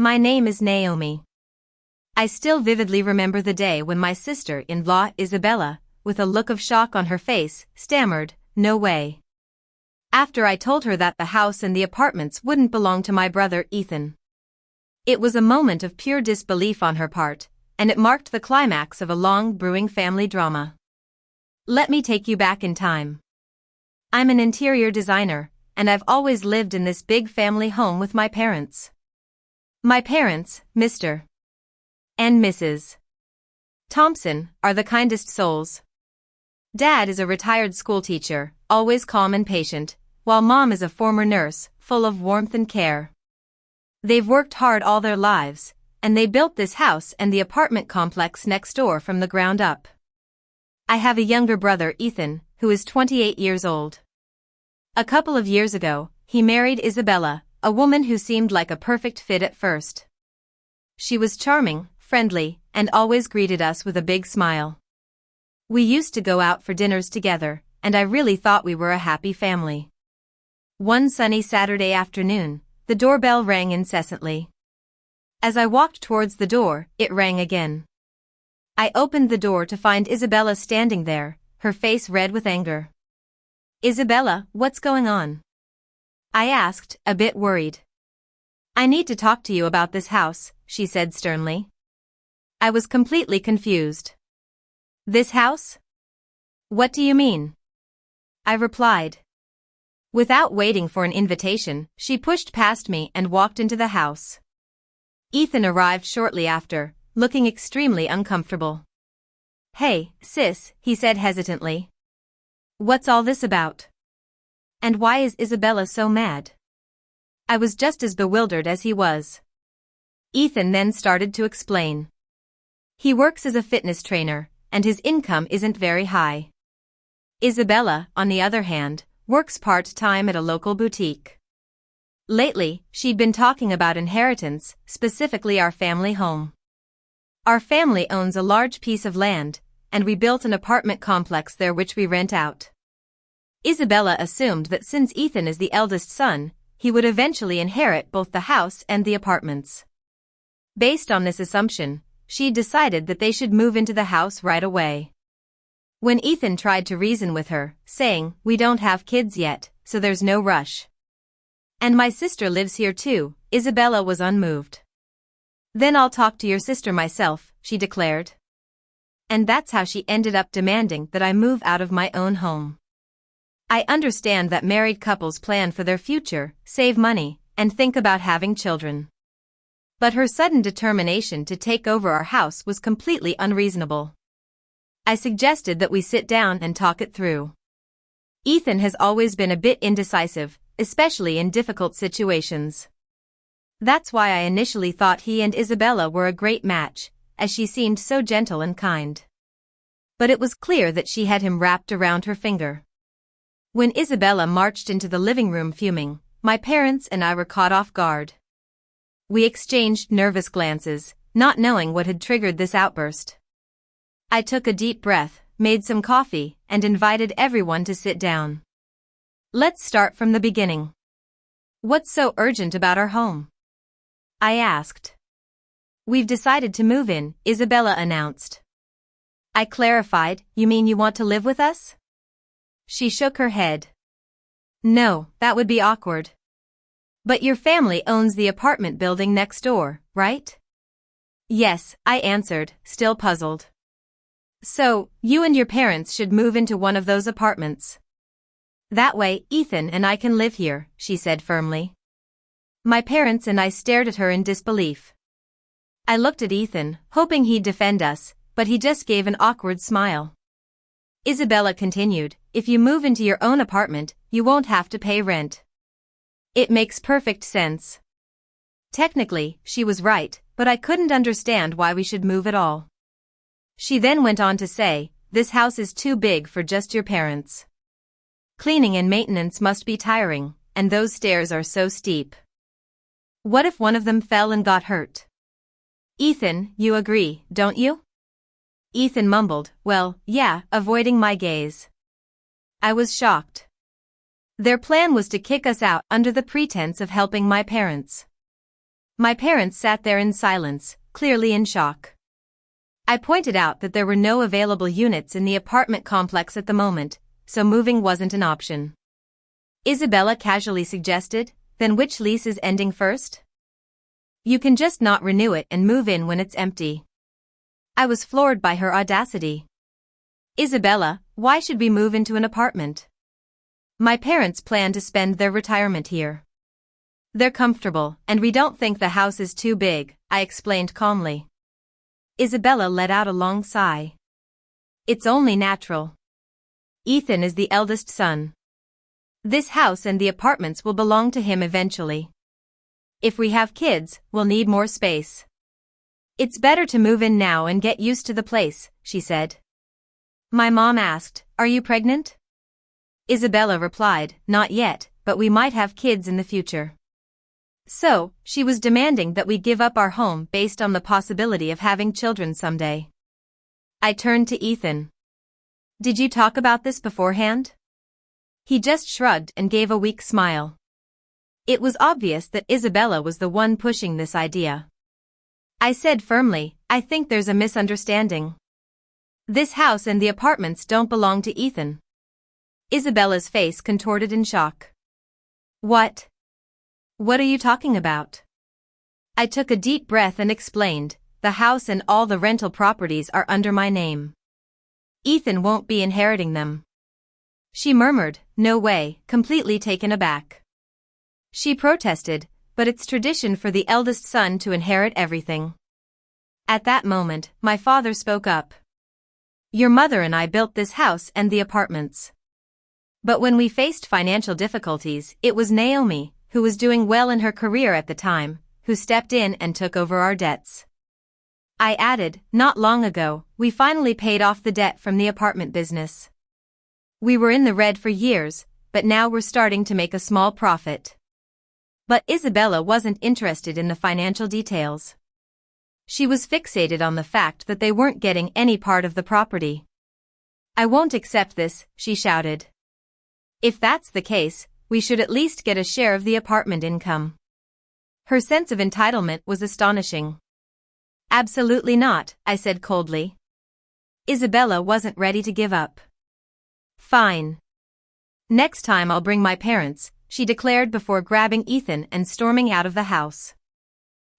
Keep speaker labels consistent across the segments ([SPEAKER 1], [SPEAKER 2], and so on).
[SPEAKER 1] My name is Naomi. I still vividly remember the day when my sister-in-law Isabella, with a look of shock on her face, stammered, "No way." After I told her that the house and the apartments wouldn't belong to my brother Ethan. It was a moment of pure disbelief on her part, and it marked the climax of a long brewing family drama. Let me take you back in time. I'm an interior designer, and I've always lived in this big family home with my parents. My parents, Mr. and Mrs. Thompson, are the kindest souls. Dad is a retired schoolteacher, always calm and patient, while Mom is a former nurse, full of warmth and care. They've worked hard all their lives, and they built this house and the apartment complex next door from the ground up. I have a younger brother, Ethan, who is 28 years old. A couple of years ago, he married Isabella, a woman who seemed like a perfect fit at first. She was charming, friendly, and always greeted us with a big smile. We used to go out for dinners together, and I really thought we were a happy family. One sunny Saturday afternoon, the doorbell rang incessantly. As I walked towards the door, it rang again. I opened the door to find Isabella standing there, her face red with anger. "Isabella, what's going on?" I asked, a bit worried. "I need to talk to you about this house," she said sternly. I was completely confused. "This house? What do you mean?" I replied. Without waiting for an invitation, she pushed past me and walked into the house. Ethan arrived shortly after, looking extremely uncomfortable. "Hey, sis," he said hesitantly. "What's all this about? And why is Isabella so mad?" I was just as bewildered as he was. Ethan then started to explain. He works as a fitness trainer, and his income isn't very high. Isabella, on the other hand, works part-time at a local boutique. Lately, she'd been talking about inheritance, specifically our family home. Our family owns a large piece of land, and we built an apartment complex there which we rent out. Isabella assumed that since Ethan is the eldest son, he would eventually inherit both the house and the apartments. Based on this assumption, she decided that they should move into the house right away. When Ethan tried to reason with her, saying, "We don't have kids yet, so there's no rush. And my sister lives here too," Isabella was unmoved. "Then I'll talk to your sister myself," she declared. And that's how she ended up demanding that I move out of my own home. I understand that married couples plan for their future, save money, and think about having children. But her sudden determination to take over our house was completely unreasonable. I suggested that we sit down and talk it through. Ethan has always been a bit indecisive, especially in difficult situations. That's why I initially thought he and Isabella were a great match, as she seemed so gentle and kind. But it was clear that she had him wrapped around her finger. When Isabella marched into the living room fuming, my parents and I were caught off guard. We exchanged nervous glances, not knowing what had triggered this outburst. I took a deep breath, made some coffee, and invited everyone to sit down. "Let's start from the beginning. What's so urgent about our home?" I asked. "We've decided to move in," Isabella announced. I clarified, "You mean you want to live with us?" She shook her head. "No, that would be awkward. But your family owns the apartment building next door, right?" "Yes," I answered, still puzzled. "So, you and your parents should move into one of those apartments. That way, Ethan and I can live here," she said firmly. My parents and I stared at her in disbelief. I looked at Ethan, hoping he'd defend us, but he just gave an awkward smile. Isabella continued, "If you move into your own apartment, you won't have to pay rent." It makes perfect sense. Technically, she was right, but I couldn't understand why we should move at all. She then went on to say, "This house is too big for just your parents. Cleaning and maintenance must be tiring, and those stairs are so steep. What if one of them fell and got hurt? Ethan, you agree, don't you?" Ethan mumbled, "Well, yeah," avoiding my gaze. I was shocked. Their plan was to kick us out under the pretense of helping my parents. My parents sat there in silence, clearly in shock. I pointed out that there were no available units in the apartment complex at the moment, so moving wasn't an option. Isabella casually suggested, "Then which lease is ending first? You can just not renew it and move in when it's empty." I was floored by her audacity. "Isabella, why should we move into an apartment? My parents plan to spend their retirement here. They're comfortable, and we don't think the house is too big," I explained calmly. Isabella let out a long sigh. "It's only natural. Ethan is the eldest son. This house and the apartments will belong to him eventually. If we have kids, we'll need more space. It's better to move in now and get used to the place," she said. My mom asked, "Are you pregnant?" Isabella replied, "Not yet, but we might have kids in the future." So, she was demanding that we give up our home based on the possibility of having children someday. I turned to Ethan. "Did you talk about this beforehand?" He just shrugged and gave a weak smile. It was obvious that Isabella was the one pushing this idea. I said firmly, "I think there's a misunderstanding. This house and the apartments don't belong to Ethan." Isabella's face contorted in shock. "What? What are you talking about?" I took a deep breath and explained, "The house and all the rental properties are under my name. Ethan won't be inheriting them." She murmured, "No way," completely taken aback. She protested, "But it's tradition for the eldest son to inherit everything." At that moment, my father spoke up. "Your mother and I built this house and the apartments. But when we faced financial difficulties, it was Naomi, who was doing well in her career at the time, who stepped in and took over our debts." I added, "Not long ago, we finally paid off the debt from the apartment business. We were in the red for years, but now we're starting to make a small profit." But Isabella wasn't interested in the financial details. She was fixated on the fact that they weren't getting any part of the property. "I won't accept this," she shouted. "If that's the case, we should at least get a share of the apartment income." Her sense of entitlement was astonishing. "Absolutely not," I said coldly. Isabella wasn't ready to give up. "Fine. Next time I'll bring my parents," she declared before grabbing Ethan and storming out of the house.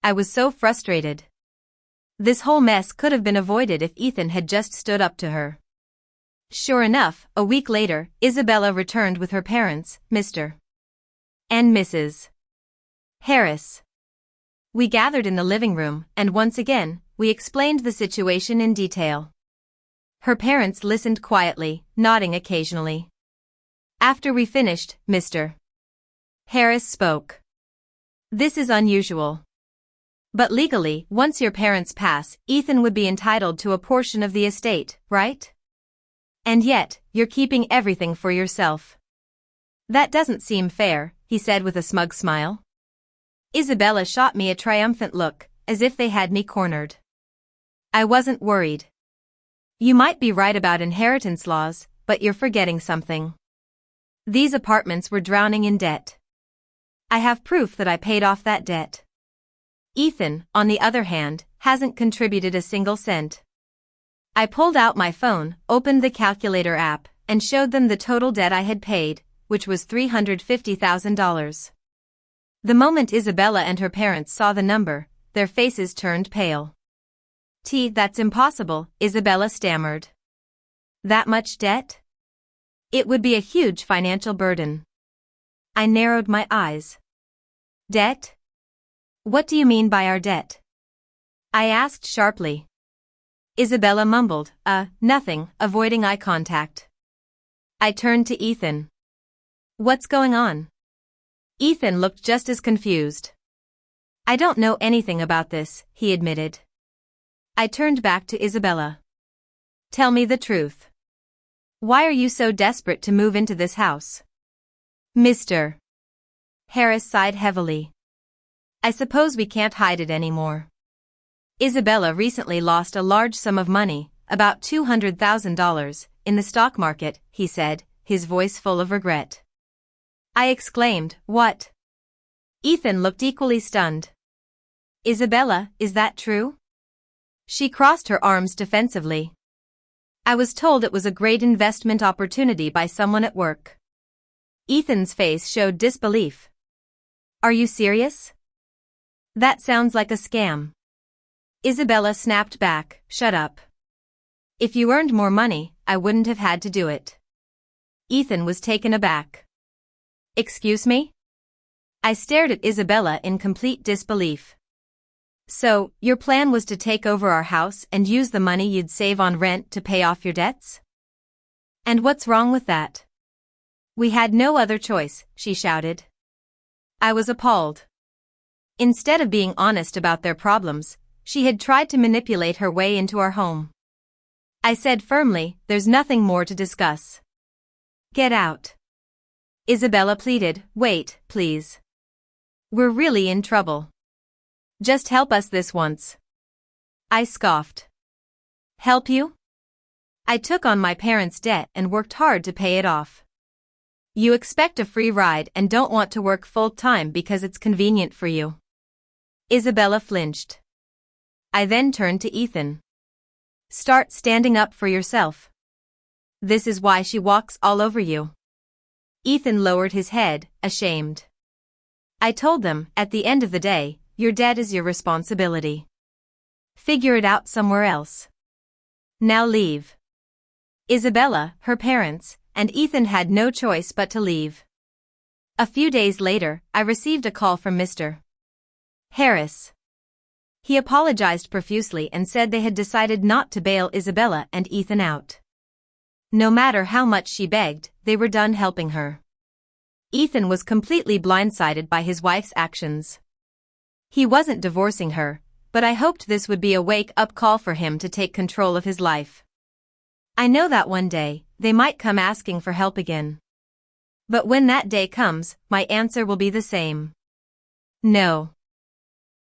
[SPEAKER 1] I was so frustrated. This whole mess could have been avoided if Ethan had just stood up to her. Sure enough, a week later, Isabella returned with her parents, Mr. and Mrs. Harris. We gathered in the living room, and once again, we explained the situation in detail. Her parents listened quietly, nodding occasionally. After we finished, Mr. Harris spoke. "This is unusual. But legally, once your parents pass, Ethan would be entitled to a portion of the estate, right? And yet, you're keeping everything for yourself. That doesn't seem fair," he said with a smug smile. Isabella shot me a triumphant look, as if they had me cornered. I wasn't worried. "You might be right about inheritance laws, but you're forgetting something. These apartments were drowning in debt. I have proof that I paid off that debt. Ethan, on the other hand, hasn't contributed a single cent." I pulled out my phone, opened the calculator app, and showed them the total debt I had paid, which was $350,000. The moment Isabella and her parents saw the number, their faces turned pale. That's impossible," Isabella stammered. "That much debt? It would be a huge financial burden." I narrowed my eyes. "Debt? What do you mean by our debt?" I asked sharply. Isabella mumbled, nothing," avoiding eye contact. I turned to Ethan. "What's going on?" Ethan looked just as confused. "I don't know anything about this," he admitted. I turned back to Isabella. "Tell me the truth. Why are you so desperate to move into this house?" Mr. Harris sighed heavily. "I suppose we can't hide it anymore. Isabella recently lost a large sum of money, about $200,000, in the stock market," he said, his voice full of regret. I exclaimed, "What?" Ethan looked equally stunned. Isabella, is that true? She crossed her arms defensively. I was told it was a great investment opportunity by someone at work. Ethan's face showed disbelief. Are you serious? That sounds like a scam. Isabella snapped back, shut up. If you earned more money, I wouldn't have had to do it. Ethan was taken aback. Excuse me? I stared at Isabella in complete disbelief. So, your plan was to take over our house and use the money you'd save on rent to pay off your debts? And what's wrong with that? We had no other choice, she shouted. I was appalled. Instead of being honest about their problems, she had tried to manipulate her way into our home. I said firmly, there's nothing more to discuss. Get out. Isabella pleaded, wait, please. We're really in trouble. Just help us this once. I scoffed. Help you? I took on my parents' debt and worked hard to pay it off. You expect a free ride and don't want to work full-time because it's convenient for you. Isabella flinched. I then turned to Ethan. Start standing up for yourself. This is why she walks all over you. Ethan lowered his head, ashamed. I told them, at the end of the day, your debt is your responsibility. Figure it out somewhere else. Now leave. Isabella, her parents, and Ethan had no choice but to leave. A few days later, I received a call from Mr. Harris. He apologized profusely and said they had decided not to bail Isabella and Ethan out. No matter how much she begged, they were done helping her. Ethan was completely blindsided by his wife's actions. He wasn't divorcing her, but I hoped this would be a wake-up call for him to take control of his life. I know that one day, they might come asking for help again. But when that day comes, my answer will be the same. No.